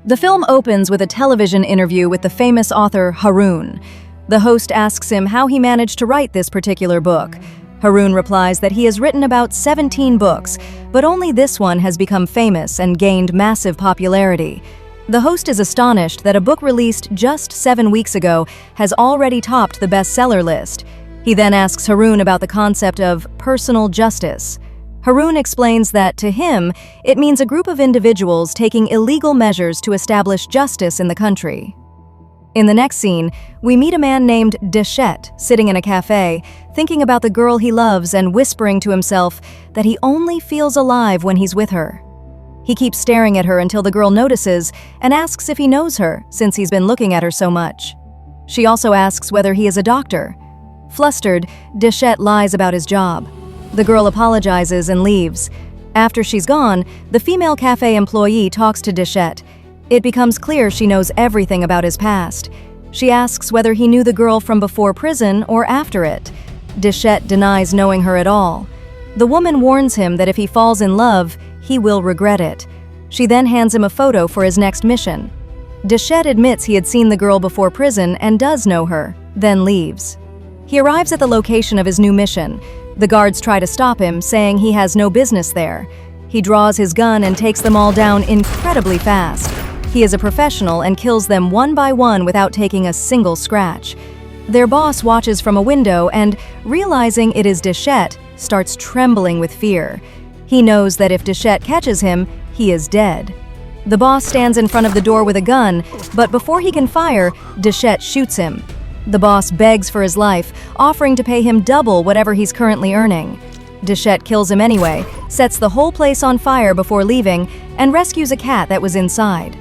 The film opens with a television interview with the famous author Harun. The host asks him how he managed to write this particular book. Harun replies that he has written about 17 books, but only this one has become famous and gained massive popularity. The host is astonished that a book released just 7 weeks ago has already topped the bestseller list. He then asks Harun about the concept of personal justice. Harun explains that, to him, it means a group of individuals taking illegal measures to establish justice in the country. In the next scene, we meet a man named Dahshat sitting in a cafe, thinking about the girl he loves and whispering to himself that he only feels alive when he's with her. He keeps staring at her until the girl notices and asks if he knows her, since he's been looking at her so much. She also asks whether he is a doctor. Flustered, Dahshat lies about his job. The girl apologizes and leaves. After she's gone, the female cafe employee talks to Dahshat. It becomes clear she knows everything about his past. She asks whether he knew the girl from before prison or after it. Dahshat denies knowing her at all. The woman warns him that if he falls in love, he will regret it. She then hands him a photo for his next mission. Dahshat admits he had seen the girl before prison and does know her, then leaves. He arrives at the location of his new mission. The guards try to stop him, saying he has no business there. He draws his gun and takes them all down incredibly fast. He is a professional and kills them one by one without taking a single scratch. Their boss watches from a window and, realizing it is Dahshat, starts trembling with fear. He knows that if Dahshat catches him, he is dead. The boss stands in front of the door with a gun, but before he can fire, Dahshat shoots him. The boss begs for his life, offering to pay him double whatever he's currently earning. Dahshat kills him anyway, sets the whole place on fire before leaving, and rescues a cat that was inside.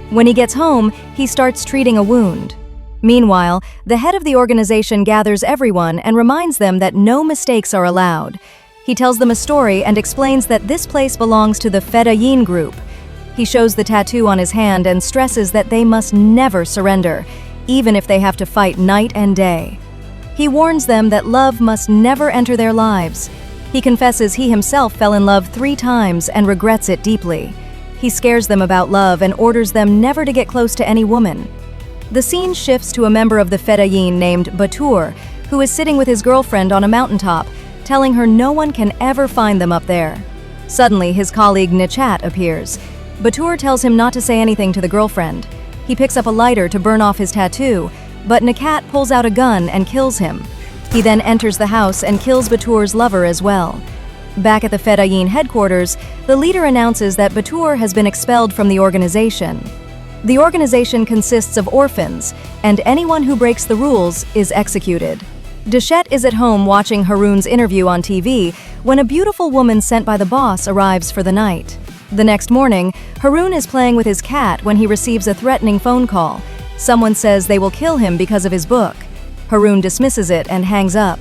When he gets home, he starts treating a wound. Meanwhile, the head of the organization gathers everyone and reminds them that no mistakes are allowed. He tells them a story and explains that this place belongs to the Fedayeen group. He shows the tattoo on his hand and stresses that they must never surrender, even if they have to fight night and day. He warns them that love must never enter their lives. He confesses he himself fell in love 3 times and regrets it deeply. He scares them about love and orders them never to get close to any woman. The scene shifts to a member of the Fedayeen named Batur, who is sitting with his girlfriend on a mountaintop, telling her no one can ever find them up there. Suddenly, his colleague Nichat appears. Batur tells him not to say anything to the girlfriend. He picks up a lighter to burn off his tattoo, but Nichat pulls out a gun and kills him. He then enters the house and kills Batur's lover as well. Back at the Fedayeen headquarters, the leader announces that Batur has been expelled from the organization. The organization consists of orphans, and anyone who breaks the rules is executed. Dahshat is at home watching Harun's interview on TV when a beautiful woman sent by the boss arrives for the night. The next morning, Harun is playing with his cat when he receives a threatening phone call. Someone says they will kill him because of his book. Harun dismisses it and hangs up.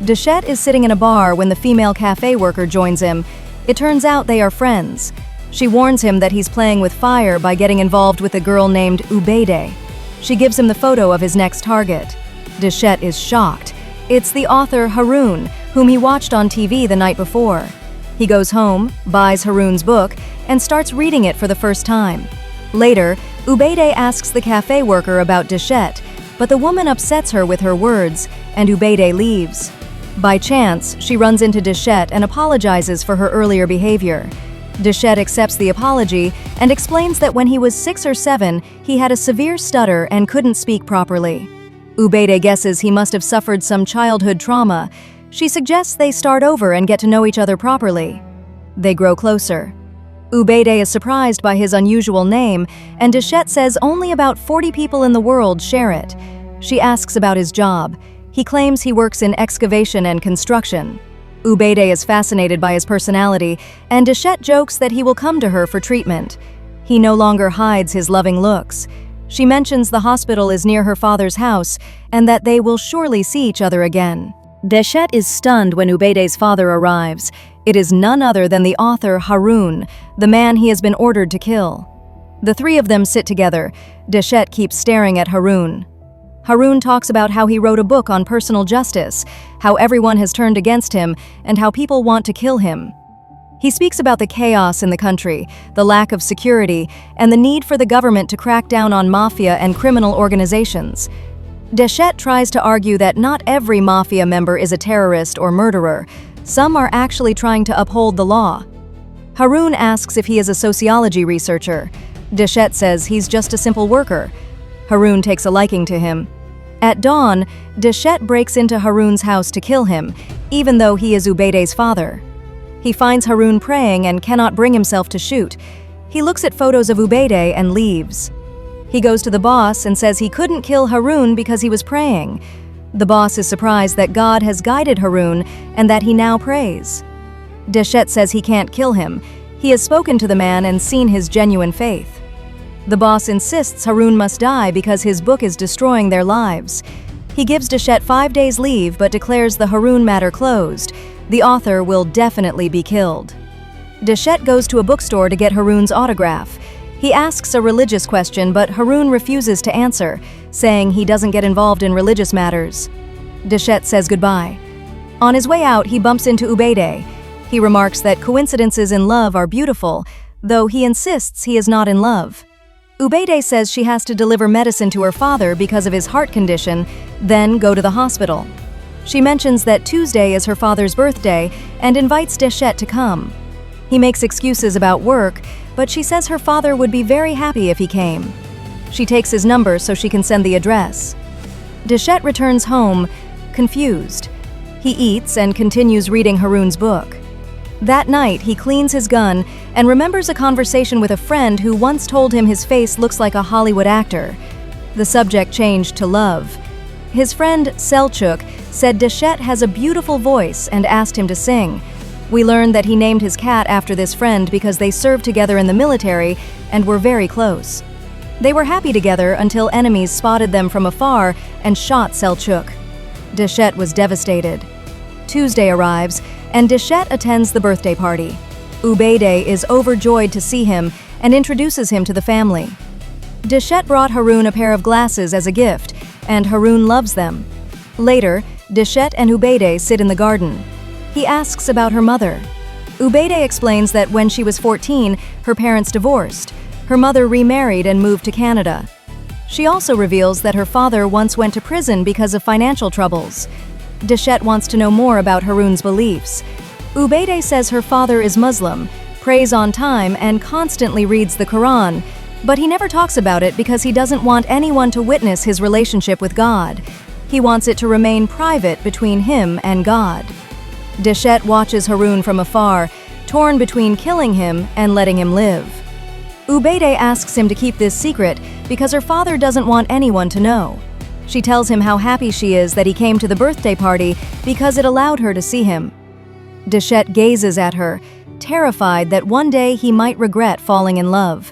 Dahshat is sitting in a bar when the female cafe worker joins him. It turns out they are friends. She warns him that he's playing with fire by getting involved with a girl named Ubed. She gives him the photo of his next target. Dahshat is shocked. It's the author Harun, whom he watched on TV the night before. He goes home, buys Harun's book, and starts reading it for the first time. Later, Ubed asks the cafe worker about Dahshat, but the woman upsets her with her words, and Ubed leaves. By chance, she runs into Dahshat and apologizes for her earlier behavior. Dahshat accepts the apology and explains that when he was 6 or 7, he had a severe stutter and couldn't speak properly. Ubed guesses he must have suffered some childhood trauma. She suggests they start over and get to know each other properly. They grow closer. Ubed is surprised by his unusual name, and Dahshat says only about 40 people in the world share it. She asks about his job. He claims he works in excavation and construction. Ubed is fascinated by his personality, and Dahshat jokes that he will come to her for treatment. He no longer hides his loving looks. She mentions the hospital is near her father's house and that they will surely see each other again. Dahshat is stunned when Ubed's father arrives. It is none other than the author Harun, the man he has been ordered to kill. The 3 of them sit together. Dahshat keeps staring at Harun. Harun talks about how he wrote a book on personal justice, how everyone has turned against him, and how people want to kill him. He speaks about the chaos in the country, the lack of security, and the need for the government to crack down on mafia and criminal organizations. Dahshat tries to argue that not every mafia member is a terrorist or murderer. Some are actually trying to uphold the law. Harun asks if he is a sociology researcher. Dahshat says he's just a simple worker. Harun takes a liking to him. At dawn, Dahshat breaks into Harun's house to kill him, even though he is Ubed's father. He finds Harun praying and cannot bring himself to shoot. He looks at photos of Ubed and leaves. He goes to the boss and says he couldn't kill Harun because he was praying. The boss is surprised that God has guided Harun and that he now prays. Dahshat says he can't kill him. He has spoken to the man and seen his genuine faith. The boss insists Harun must die because his book is destroying their lives. He gives Dahshat 5 days leave but declares the Harun matter closed. The author will definitely be killed. Dahshat goes to a bookstore to get Harun's autograph. He asks a religious question, but Harun refuses to answer, saying he doesn't get involved in religious matters. Dahshat says goodbye. On his way out, he bumps into Ubed. He remarks that coincidences in love are beautiful, though he insists he is not in love. Ubed says she has to deliver medicine to her father because of his heart condition, then go to the hospital. She mentions that Tuesday is her father's birthday and invites Dahshat to come. He makes excuses about work, but she says her father would be very happy if he came. She takes his number so she can send the address. Dahshat returns home, confused. He eats and continues reading Harun's book. That night, he cleans his gun and remembers a conversation with a friend who once told him his face looks like a Hollywood actor. The subject changed to love. His friend, Selçuk, said Dahshat has a beautiful voice and asked him to sing. We learned that he named his cat after this friend because they served together in the military and were very close. They were happy together until enemies spotted them from afar and shot Selçuk. Dahshat was devastated. Tuesday arrives, and Dahshat attends the birthday party. Ubed is overjoyed to see him and introduces him to the family. Dahshat brought Harun a pair of glasses as a gift, and Harun loves them. Later, Dahshat and Ubed sit in the garden. He asks about her mother. Ubed explains that when she was 14, her parents divorced. Her mother remarried and moved to Canada. She also reveals that her father once went to prison because of financial troubles. Dahshat wants to know more about Harun's beliefs. Ubed says her father is Muslim, prays on time, and constantly reads the Quran, but he never talks about it because he doesn't want anyone to witness his relationship with God. He wants it to remain private between him and God. Dahshat watches Harun from afar, torn between killing him and letting him live. Ubed asks him to keep this secret because her father doesn't want anyone to know. She tells him how happy she is that he came to the birthday party because it allowed her to see him. Dahshat gazes at her, terrified that one day he might regret falling in love.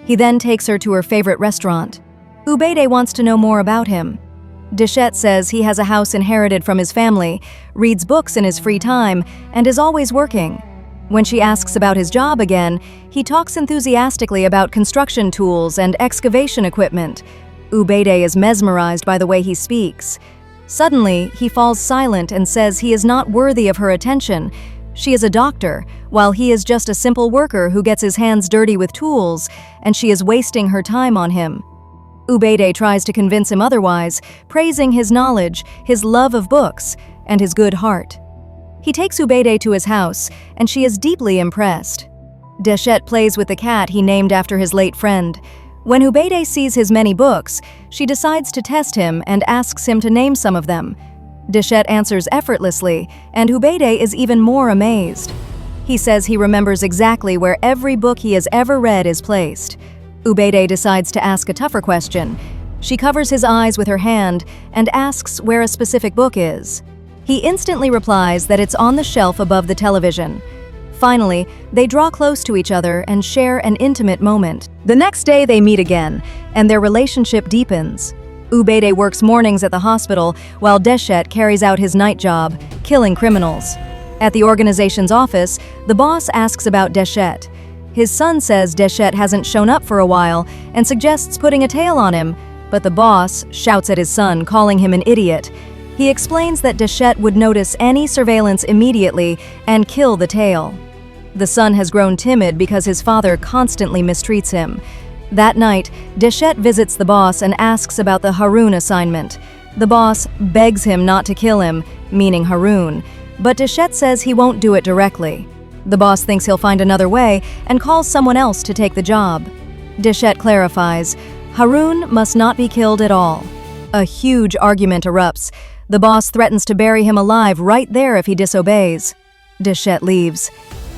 He then takes her to her favorite restaurant. Ubed wants to know more about him. Dahshat says he has a house inherited from his family, reads books in his free time, and is always working. When she asks about his job again, he talks enthusiastically about construction tools and excavation equipment. Ubed is mesmerized by the way he speaks. Suddenly, he falls silent and says he is not worthy of her attention. She is a doctor, while he is just a simple worker who gets his hands dirty with tools, and she is wasting her time on him. Ubed tries to convince him otherwise, praising his knowledge, his love of books, and his good heart. He takes Ubed to his house, and she is deeply impressed. Dahshat plays with the cat he named after his late friend. When Ubed sees his many books, she decides to test him and asks him to name some of them. Dahshat answers effortlessly, and Ubed is even more amazed. He says he remembers exactly where every book he has ever read is placed. Ubed decides to ask a tougher question. She covers his eyes with her hand and asks where a specific book is. He instantly replies that it's on the shelf above the television. Finally, they draw close to each other and share an intimate moment. The next day they meet again, and their relationship deepens. Ubed works mornings at the hospital, while Dahshat carries out his night job, killing criminals. At the organization's office, the boss asks about Dahshat. His son says Dahshat hasn't shown up for a while and suggests putting a tail on him, but the boss shouts at his son, calling him an idiot. He explains that Dahshat would notice any surveillance immediately and kill the tail. The son has grown timid because his father constantly mistreats him. That night, Dahshat visits the boss and asks about the Harun assignment. The boss begs him not to kill him, meaning Harun, but Dahshat says he won't do it directly. The boss thinks he'll find another way and calls someone else to take the job. Dahshat clarifies, Harun must not be killed at all. A huge argument erupts. The boss threatens to bury him alive right there if he disobeys. Dahshat leaves.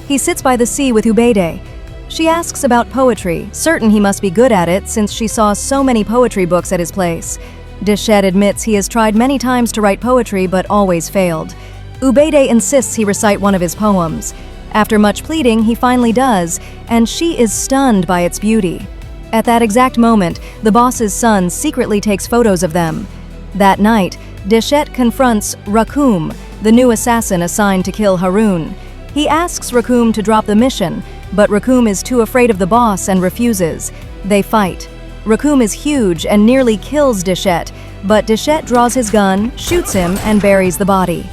He sits by the sea with Ubed. She asks about poetry, certain he must be good at it since she saw so many poetry books at his place. Dahshat admits he has tried many times to write poetry but always failed. Ubed insists he recite one of his poems. After much pleading, he finally does, and she is stunned by its beauty. At that exact moment, the boss's son secretly takes photos of them. That night, Dahshat confronts Rakum, the new assassin assigned to kill Harun. He asks Rakum to drop the mission, but Rakum is too afraid of the boss and refuses. They fight. Rakum is huge and nearly kills Dahshat, but Dahshat draws his gun, shoots him, and buries the body.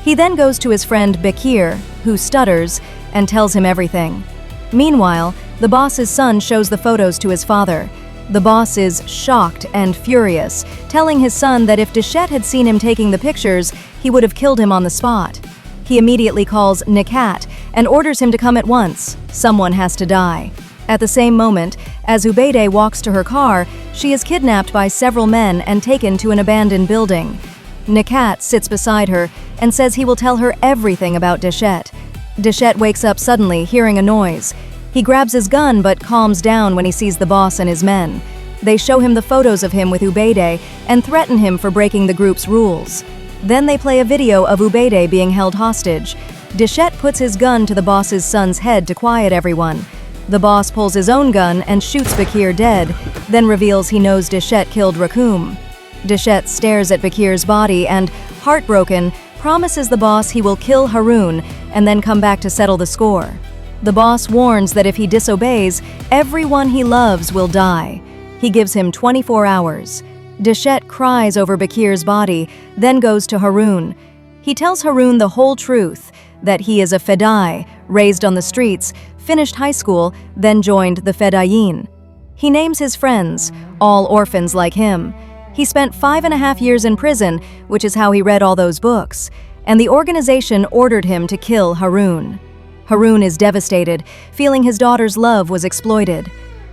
He then goes to his friend Bekir, who stutters, and tells him everything. Meanwhile, the boss's son shows the photos to his father. The boss is shocked and furious, telling his son that if Dahshat had seen him taking the pictures, he would have killed him on the spot. He immediately calls Nakat and orders him to come at once. Someone has to die. At the same moment, as Ubed walks to her car, she is kidnapped by several men and taken to an abandoned building. Nakat sits beside her and says he will tell her everything about Dahshat. Dahshat wakes up suddenly, hearing a noise. He grabs his gun but calms down when he sees the boss and his men. They show him the photos of him with Ubed and threaten him for breaking the group's rules. Then they play a video of Ubed being held hostage. Dahshat puts his gun to the boss's son's head to quiet everyone. The boss pulls his own gun and shoots Bekir dead, then reveals he knows Dahshat killed Rakum. Dahshat stares at Bekir's body and, heartbroken, promises the boss he will kill Harun and then come back to settle the score. The boss warns that if he disobeys, everyone he loves will die. He gives him 24 hours. Dahshat cries over Bekir's body, then goes to Harun. He tells Harun the whole truth, that he is a Fedai, raised on the streets, finished high school, then joined the Fedayeen. He names his friends, all orphans like him. He spent 5.5 years in prison, which is how he read all those books, and the organization ordered him to kill Harun. Harun is devastated, feeling his daughter's love was exploited.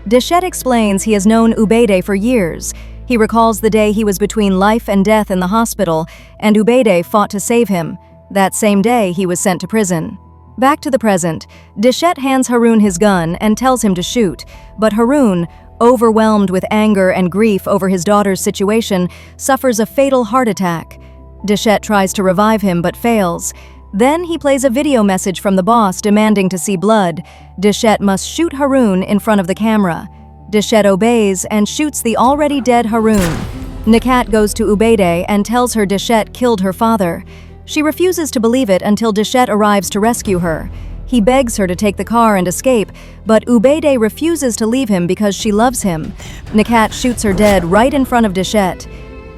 Dahshat explains he has known Ubed for years. He recalls the day he was between life and death in the hospital, and Ubed fought to save him. That same day, he was sent to prison. Back to the present, Dahshat hands Harun his gun and tells him to shoot, but Harun, overwhelmed with anger and grief over his daughter's situation, suffers a fatal heart attack. Dahshat tries to revive him but fails. Then he plays a video message from the boss demanding to see blood. Dahshat must shoot Harun in front of the camera. Dahshat obeys and shoots the already dead Harun. Nakat goes to Ubed and tells her Dahshat killed her father. She refuses to believe it until Dahshat arrives to rescue her. He begs her to take the car and escape, but Ubed refuses to leave him because she loves him. Nakat shoots her dead right in front of Dahshat.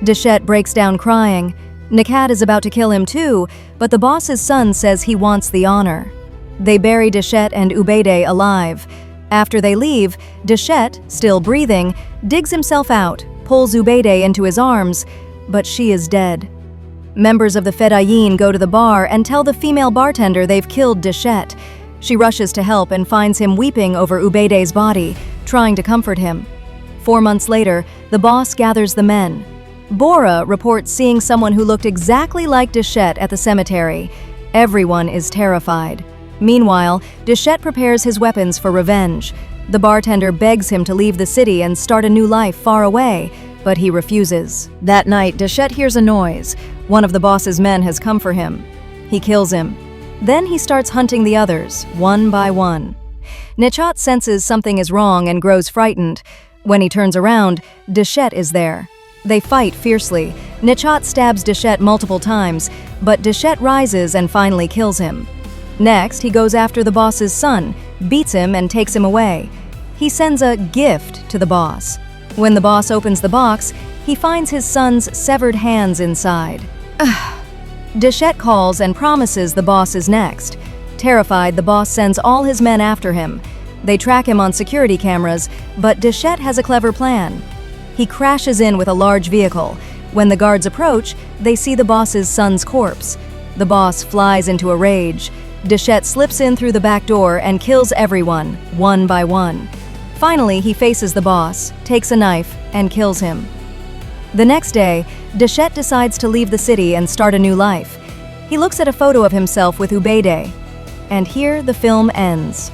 Dahshat breaks down crying. Nakat is about to kill him too, but the boss's son says he wants the honor. They bury Dahshat and Ubed alive. After they leave, Dahshat, still breathing, digs himself out, pulls Ubed into his arms, but she is dead. Members of the Fedayeen go to the bar and tell the female bartender they've killed Dahshat. She rushes to help and finds him weeping over Ubed's body, trying to comfort him. 4 months later, the boss gathers the men. Bora reports seeing someone who looked exactly like Dahshat at the cemetery. Everyone is terrified. Meanwhile, Dahshat prepares his weapons for revenge. The bartender begs him to leave the city and start a new life far away, but he refuses. That night, Dahshat hears a noise. One of the boss's men has come for him. He kills him. Then he starts hunting the others, one by one. Dahshat senses something is wrong and grows frightened. When he turns around, Dahshat is there. They fight fiercely. Dahshat stabs Dahshat multiple times, but Dahshat rises and finally kills him. Next, he goes after the boss's son, beats him and takes him away. He sends a gift to the boss. When the boss opens the box, he finds his son's severed hands inside. Dahshat calls and promises the boss is next. Terrified, the boss sends all his men after him. They track him on security cameras, but Dahshat has a clever plan. He crashes in with a large vehicle. When the guards approach, they see the boss's son's corpse. The boss flies into a rage. Dahshat slips in through the back door and kills everyone, one by one. Finally, he faces the boss, takes a knife, and kills him. The next day, Dahshat decides to leave the city and start a new life. He looks at a photo of himself with Ubed, and here the film ends.